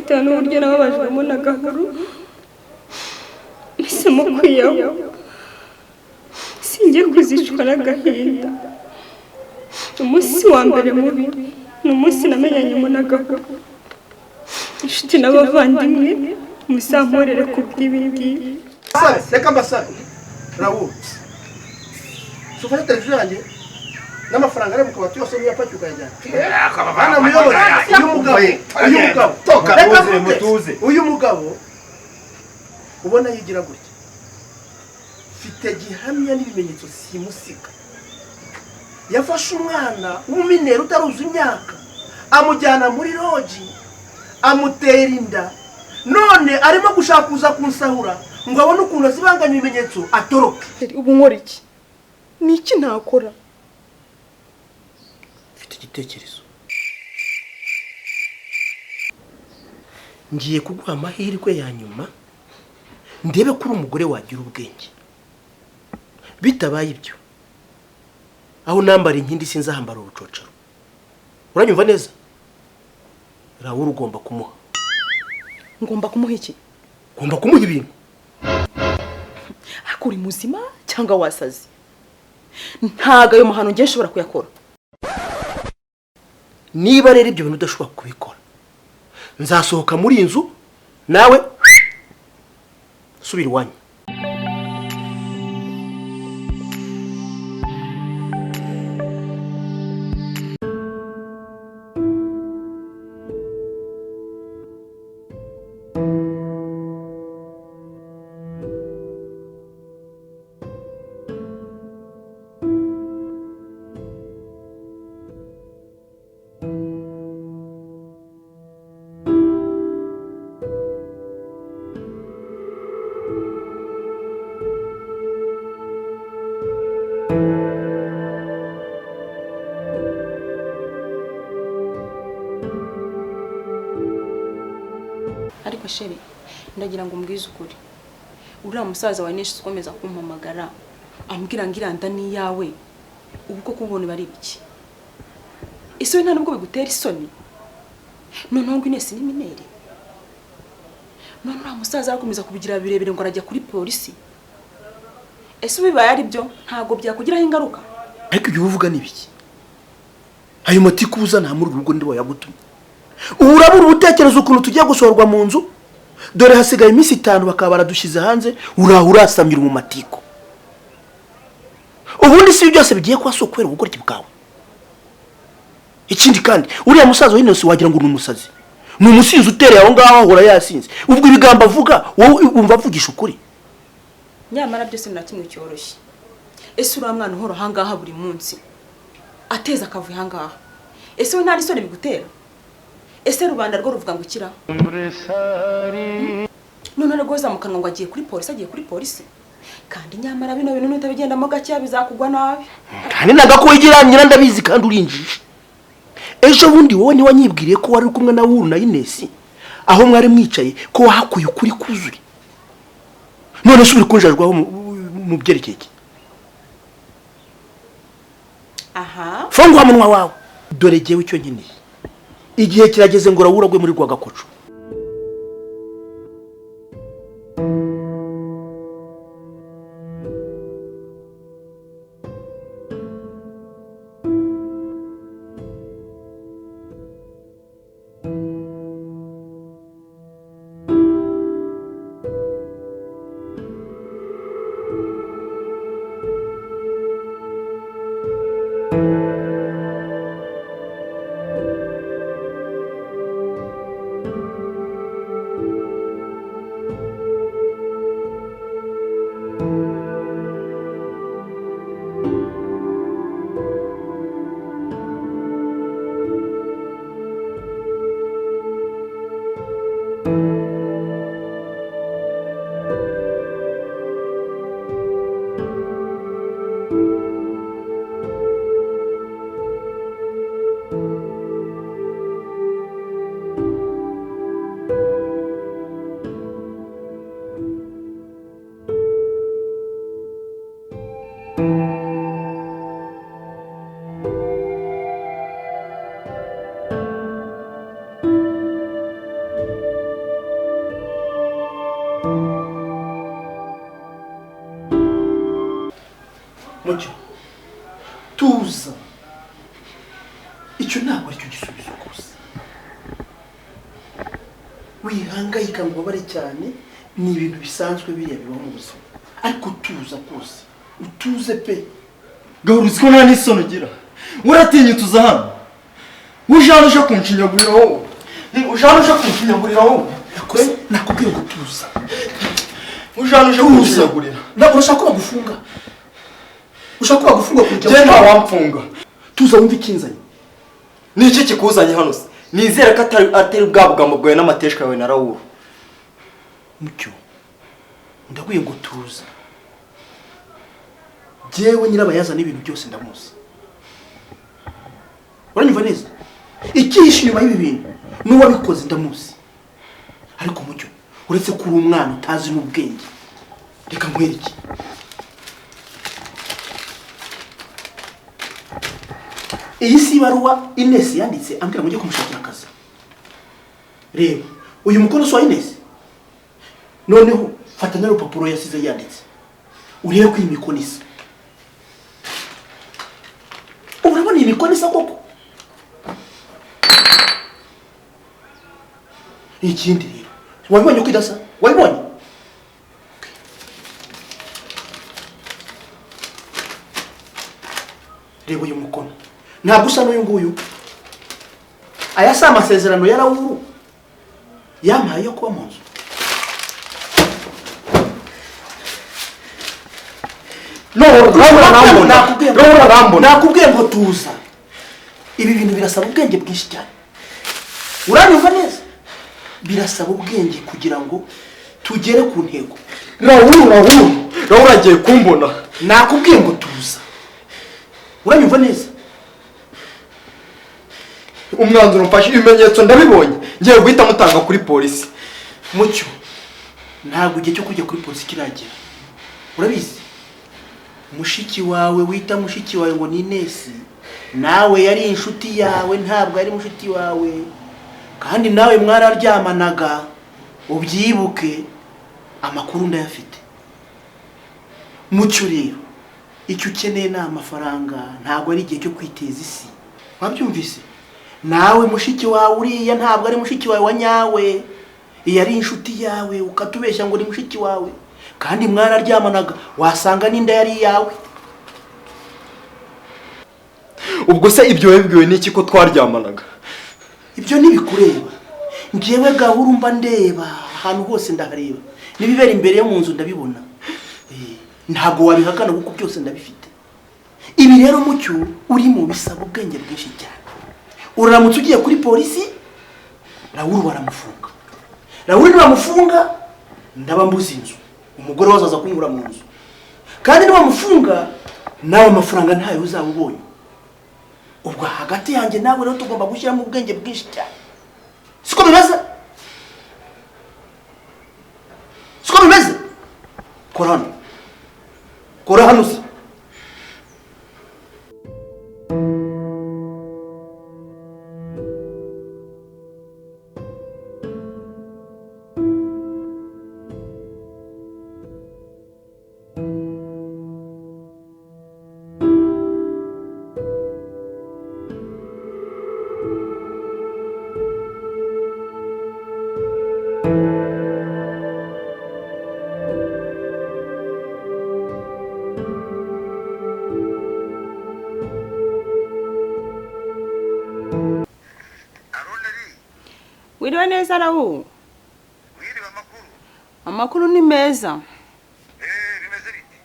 bitewe n'uburyo nababajwemo na Gahuru mpisemo kwiyaho singiye kuzicwa n'agahinda. Umunsi wa mbere mubi ni umunsi namenyanyemo na Gahuru, inshuti n'abavandimwe musamporere ku bw'ibi ngibi. Reka mbasabe Raul, sufata televiziyo yanjye n'amafaranga ari mu kabati yose niyo yapaki ukayajyana. Hano muyobozi uyu mugabo ubona yigira gutya mfite gihamya n'ibimenyetso simusiga. Yafashe umwana w'uminero utaruzi imyaka amujyana muri loji amutera inda, none arimo gushaka kuza kunsahura ngo abone ukuntu azibanganya ibimenyetso atoroke. Ubu nkora iki? Ni iki ntakora? Mfite igitekerezo. Ngiye kuguha amahirwe ya nyuma ndebe kuri umugore wagira ubwenge. Bitabaye ibyo aho nambara inkindi sinzahambara urucocero. Uranyumva neza? Raul ugomba kumuha. Ngomba kumuha iki? Ngomba kumuha ibintu. Akuri muzima cyangwa wasazi? Ntaga ayo mahano ngiye nshobora kuyakora. Niba rero ibyo bintu udashobora kubikora, nzasohoka muri inzu nawe subira iwanyu. Ariko sheri, ndagira ngo umbwize ukuri. Uriya musaza wa Nesha ukomeza kumpamagara ambwira ngo iranda ni yawe. Ubwo kubona bari biki? Ese nta nubwo bigutera isoni? Noneho ngo Inesi ni mineri. None uriya musaza arakomeza kubigira birebire ngo arajya kuri polisi. Ese bibaye ari byo ntago byakugiraho ingaruka? Ariko ibyo uvuga ni biki? Ayo matiku uzana muri urugo ndi wayagutumye. Urabura ubutekerezo ukuntu tugiye gusorwa mu nzu, dore hasigaye iminsi 5 bakaba baradushize hanze, urasamira mu matiko. Ubundi si byose bigiye kwasokwera ubugoryi bwawe. Ikindi kandi uriya musaza w'Inesi wagira ngo n'umusazi. Ni umusinzi utereye aho ngaho ahora yasinze. Ubwo ibigamba avuga wowe umva avugisha ukuri. Nyamara byose na kimwe cyoroshye. Ese uriya mwana uhora hangaha buri munsi ateza akavuye hangaha. Ese we nta isoni bigutera? Ese rubanda rwo ruvuga ngo ikira? None rwoza mu kanwa ngo agiye kuri polisi, kandi nyamara bino bintu nutabigendamo gake bizakugwa nabi. Kandi naga ko wigira nyira ndabizi kandi urinjije. Ejo bundi wowe ni wanyibwiriye ko wari kumwe na Raul na Inesi aho mwari mwicaye ko wahakuye ukuri kuzuri. None subira kunjajwaho mu byerekeke. Aha. Fungwa munwa wawe. Dore jewe icyo nkeneye. Igihe kirageze ngo Raul agwe muri Rwagakoco. mucyo tuza icyo ntabwo aricyo gisubizo gusa wihangayika ngo ubabare cyane ni ibintu bisanzwe biriya bibaho mu buzima ariko tuza rwose utuze pe Gahuru siko nta n'isoni ugira uratinyutse uza hano uje kunshinyagurira wowe uje kunshinyagurira wowe nakubwiye ngo tuza uje kunshinyagurira urashaka ko bagufunga ushaka ko bagufunga kujya je nta wamfunga tuza wumva ikinzanye ni iki kikuzanye hano se nizere ko atari bwa bwamo bwawe n'amateshwa yawe na Raul mucyo ndabwiye ngo tuza jewe nyirabayazana ibintu byose ndamuzi uranyumva neza ikihishe inyuma y'ibi bintu n'uwabikoze ndamuzi ariko mucyo uretse kuri umwana utazi n'ubwenge reka nkwereke iyi si ibaruwa Ines yanditse ambwira ngo njye kumushakira akazi reba uyu mukono si wa Ines noneho fata n'urupapuro yasize yanditse urebe ko iyi mikono isa urabona iyi mikono isa koko ikindi rero wabibonye ko idasa wabibonye reba uyu mukono ntabwo usa n'uyu nguyu aya si amasezerano ya Raul yampaye yo kuba mu nzu nakubwiye ngo tuza ibi bintu birasaba ubwenge bwinshi cyane uranyumva neza birasaba ubwenge kugira ngo tugere ku ntego Raul agiye kumbona nakubwiye ngo tuza uranyumva neza umwanzuro mfashe ibimenyetso ndabibonye ngiye guhita mutanga kuri polisi mucyo ntabwo igihe cyo kujya kuri polisi kiragera urabizi mushiki wawe wita mushiki wawe ngo ni Ines nawe yari inshuti yawe ntabwo ari mushiki wawe kandi nawe mwararyamanaga ubyibuke amakuru ndayafite mucyo rero icyo ukeneye ni amafaranga ntabwo ari igihe cyo kwiteza isi wabyumvise nawe mushiki wawe uriya ntabwo ari mushiki wawe wa nyawe yari inshuti yawe ukatubeshya ngo ni mushiki wawe kandi mwararyamanaga wasanga n'inda yari yawe ubwo se ibyo webwiwe n'iki ko twaryamanaga ibyo ntibikureba ngewe Gahuru mba ndeba ahantu hose ndahareba n'ibibera imbere yo mu nzu ndabibona ntabwo wabihakana kuko byose ndabifite ibi rero mucyo urimo bisaba ubwenge bwinshi cyane uramutse ugiye kuri polisi Raul baramufunga Raul nibamufunga ndaba mbuze inzu umugore wazaza kunkura mu nzu kandi nibamufunga nawe amafaranga ntayo uzaba ubonye ubwo hagati yanjye nawe rero tugomba gushyiramo ubwenge bwinshi cyane siko bimeze kora hano se Wiriwe neza Raul. Wiriwe amakuru. Amakuru ni meza. Bimeze bite?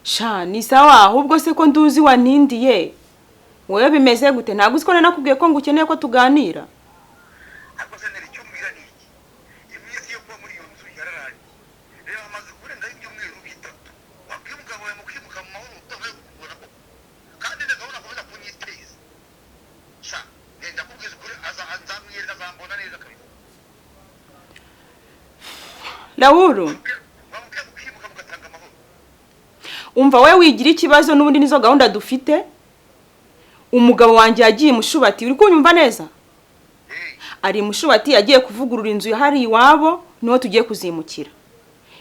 Sha ni sawa ahubwo se ko nduzi wanindiye. Wowe bimeze gute? Ntabwo uziko nakubwiye ko ngukeneye ko tuganira. Ako se neri cyumbwira niki? Imisi yo kuba muri iyo nzu yararaye. Rero amaze kurenga ibyumweru bitatu. Wakwimuka wawe mukimuka mu mahoro utavuye kubona ko. Kandi ndabona kuza kunyiteza. Sha, ngenda kubwiza kuri azamwirira azambona neza kabisa. Raul. Umva we wigira ikibazo n'ubundi nizo gahunda dufite. Umugabo wanjye yagiye mushubati uri kunyumva neza? Ari mushubati yagiye kuvugurura inzu yahari iwabo niho tugiye kuzimukira.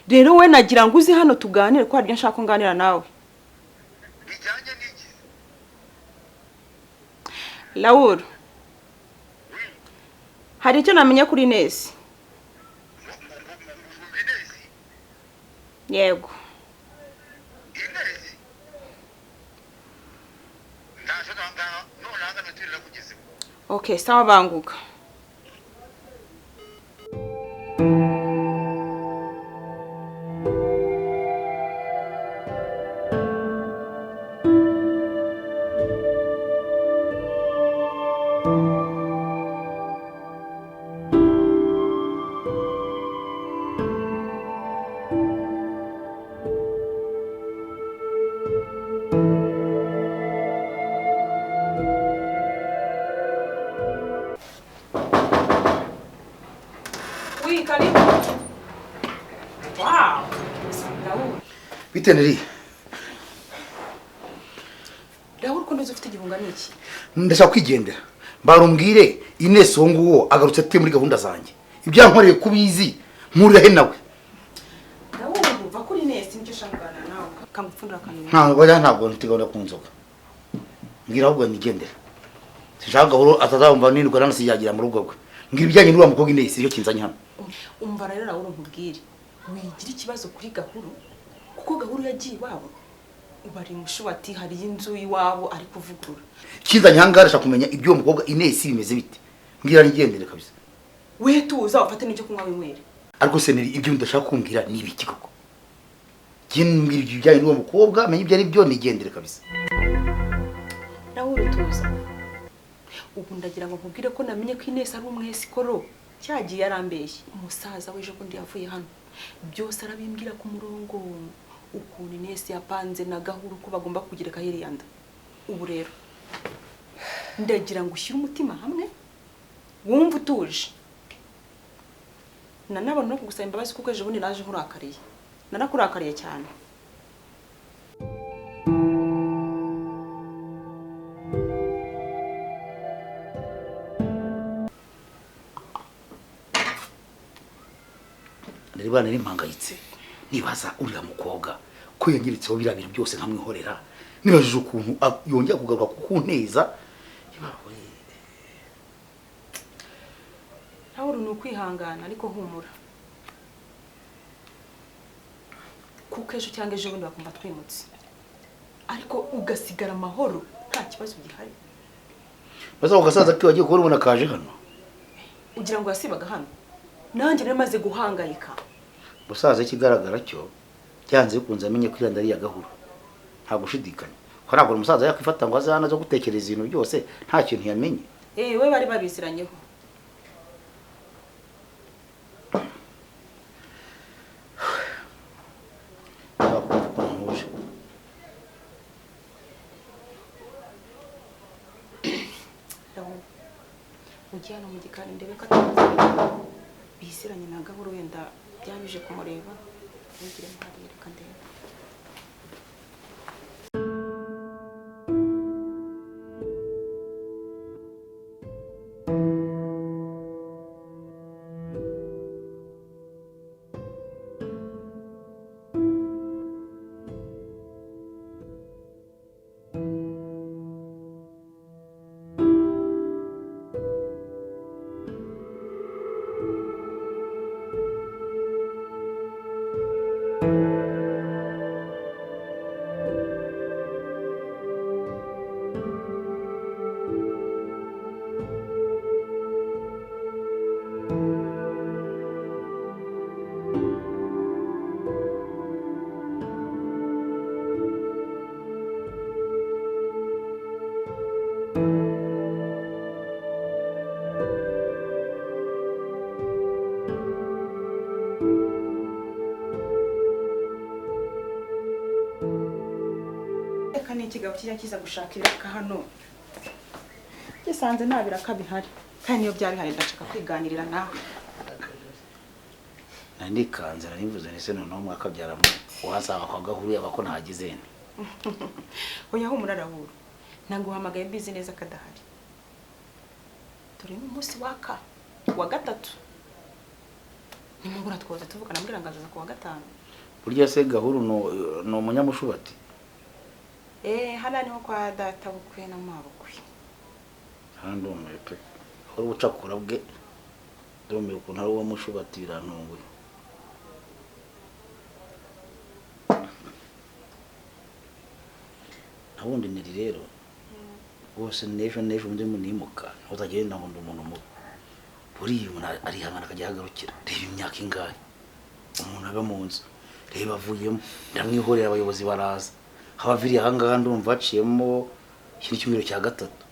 Rero we nagira ngo uzi hano tuganire ko haryo nshaka nganira nawe. bijyanye n'iki? Raul, hari icyo namenya kuri Nesi? Inezi? Yego. Inezi? Ndaje nanga none hanga metirira kugeze. Okay, sawa banguka. Oui, karibu. Wow. Raul. Biteneri. Raul ko ndoze ufite igihunga niki? Ndashaka kwigendera. Barumbwire Ines wo nguwo agarutse ate muri gahunda zanjye. Ibyankoreye kubizi nkuriye nawe. Raul uva kuri Ines nicyo shangana nawe. Kamupfundura kanyu. Ntabwo ntigahunda kunzoka. Ngira ahubwo nigendera. Sishaka Gahuru atazabumva nini rwana nasiyagira mu rugo rwe. Ngira ibijyanye n'uwa mukobwa Ines iyo kinzanye hano. Umva rero Raul nkubwire. Wigira ikibazo kuri Gahuru kuko Gahuru yagiye iwabo. Ubari mushubati hari inzu iwabo ari kuvugurura. Kinzanye hangara shaka kumenya ibyo mukobwa Ines bimeze bite. Ngira nigendere kabisa. We tuza ufate n'icyo kunywa winywere. Ariko seneri ibyo ndashaka kumbwira ni ibiki koko. Mbiri ibijyanye n'uwo mukobwa menye ibyo ari byo nigendere kabisa. Raul tuza. Ubu ndagira ngo nkubwire ko namenye ko Ines ari umwesikoro. Cyagiye yarambeshye. Umusaza weje ko ndi yavuye hano. Byose arabimbwira ku murongo. Ukuntu Ines yapanze na Gahuru ko bagomba kugira kahiriyanda. Ubu rero ndagira ngo ushyire umutima hamwe wumva utuje. Nanabona no kugusaba imbabazi kuko ejo bundi naje nkurakariye. Nanakurakariye cyane. Ndibana n'impangayitse. Nibaza uriya mukobwa ko yangiritseho birabira byose nkamwihorera. Nibajije ukuntu yongera kugaruka kukunteza. Raul ni ukwihangana ariko humura. Kuko ejo cyangwa ejo bundi bakumva twimutse. Ariko ugasigara amahoro nta kibazo gihari. Baza ugasaza ati wagiye kubona kaje hano. Ugira ngo yasibaga hano. Nanjye rero maze guhangayika. Busaza ikigaragara cyo cyanze bikunze amenye ko iranda ari ya Gahuru. Nta gushidikanya. Ko ntabwo umusaza yakwifata ngo azana zo gutekereza ibintu byose nta kintu yamenye. We bari babiziranyeho. Ujyana mu gikari ndebe ko bisiranye na Gahuru wenda byabije kumureba. Ugire mpari reka ndebe. Ikigabo kijya kiza gushakira hano. Yisanze nabira kabihari. Kandi niyo byari hari ndashaka kwiganirira nawe. Nandikanze nanivuze nese none umwaka byara mu uhasaba kwa Gahuru yabako ntagize nte. Oya humura Raul. Naguhamagaye bizi neza kadahari. Turi mu munsi wa gatatu. Nimugura twoza tuvugana mbira ngazaza ku wa gatanu. Burya se Gahuru no umunyamushubati. hano niho kwa data bukwe na mabukwe. Handi pe aho ubucakura bwe ndumiye ukuntu ari uwo mushubatira ntunguye. Nabundi niri rero bose nejo undi munimuka utagenda ngo umuntu mubi buri umuntu arihangana akajya hagarukira. Reba imyaka ingahe umuntu aba mu nzu, reba avuyemo ndamwihorera abayobozi baraza habaviriye ahangaha ndumva aciyemo ikintu cy'umwiro cya gatatu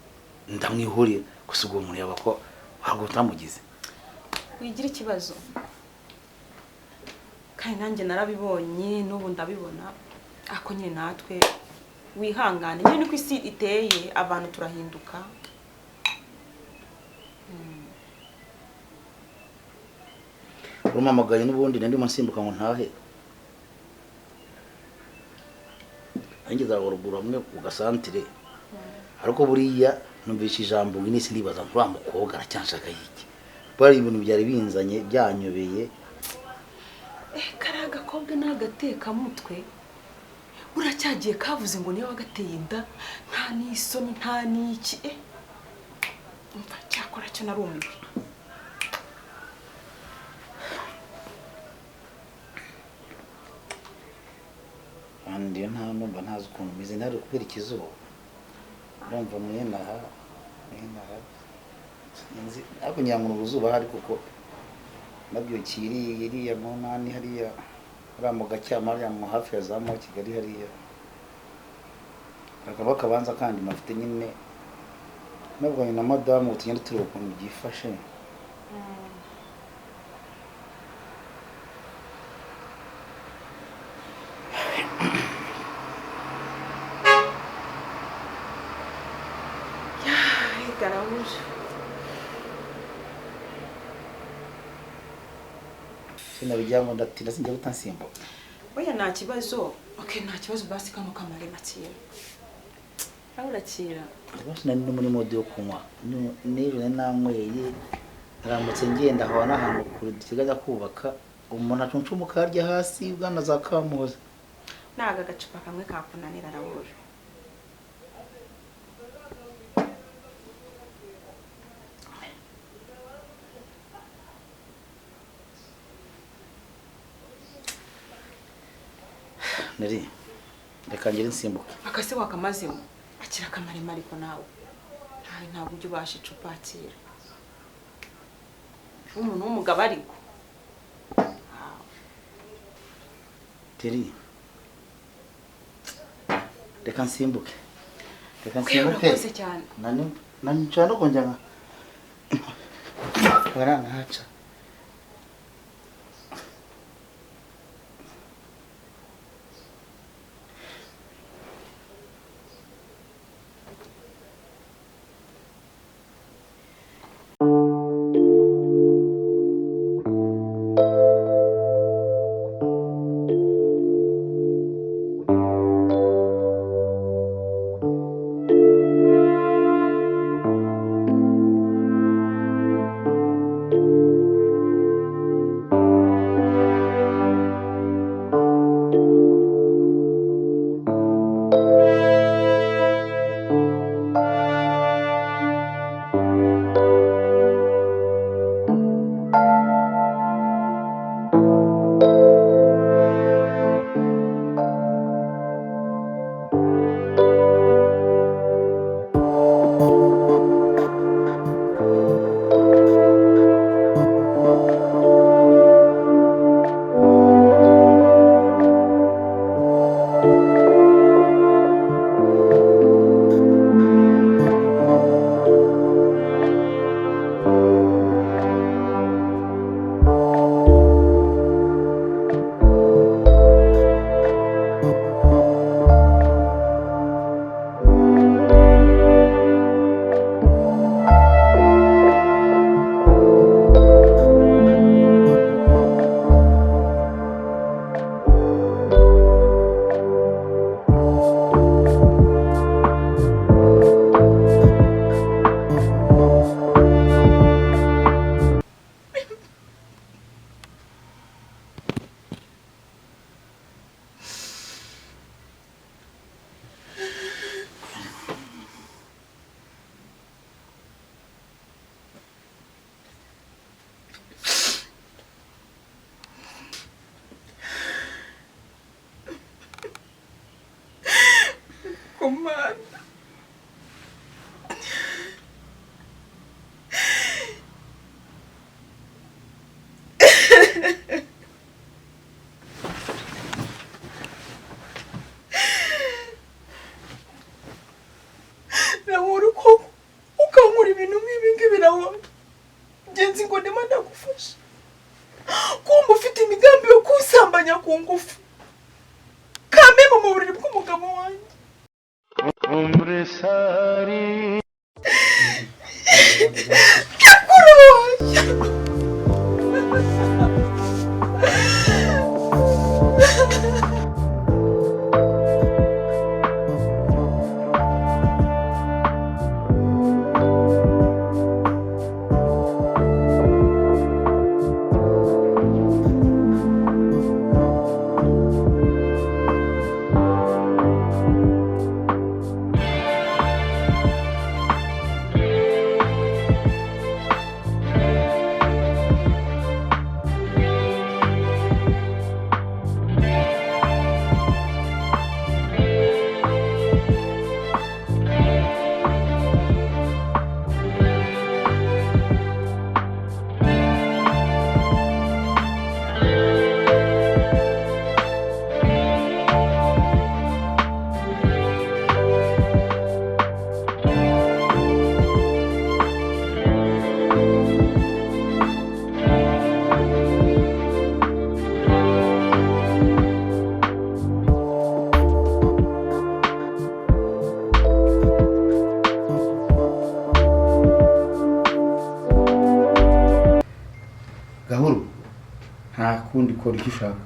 ndamwihorera gusa ubwo umuntu yaba ko ntabwo utamugize. Wigira ikibazo kandi nanjye narabibonye n'ubu ndabibona ako nyine natwe wihangane nyine ko isi iteye abantu turahinduka. Urumamagaye n'ubundi ndimo nsimbuka ngo ntahe angeza ruguru hamwe ku gasantire ariko buriya numvise ijambo nginisi ndibaza ngo mukobwa aracyanshaka yiki bari ibintu byari binzanye byanyobeye. Karaga kobwa nagateka mutwe uracyagiye kavuze ngo niyo wagateye inda nta n'isoni nta n'iki umva cyakora cyo narumiwe. Andi nta numva ntazi ukuntu meze ntari kubera ikizuba urumva mwenaha sinzi ariko nyangu uruzuba hari kuko nabyo iriya mu nani hariya mu gacyama hariya mu hafi ya za Kigali hariya akaba kabanza kandi mafite nyine nabwo na madamu tugenda turi ukuntu byifashe. Sinabijyango ndatinda sinjya gutansimbuka. Oya nta kibazo. Okay nta kibazo basi kano kamare makira. Urakira. Rwose nari no muri mode yo kunywa. N'ejo nanyweye aramutse ngenda aho n'ahantu kuri kigaza kubaka umuntu acuncumuka harya hasi bwana za Kamuhozi. Naga gacupa kamwe kakunanira Raul. Nari reka ngire nsimbuka. Akase wakamazemo akira kamare mariko nawe. Ntabwo ujye ubasha icupa akira. Umuntu w'umugabo ariko. Teri. Reka nsimbuke. Urakoze cyane. Nani nshaka kongera. Warana haca. mana Raul ko ukankura ibintu nk'ibi Raul ngenzi ngo ndimo ndagufasha kumba ufite imigambi yo kusambanya ku ngufu kame mu buriri bw'umugabo wanjye umre sari Gahuru nta kundi kora icyo ushaka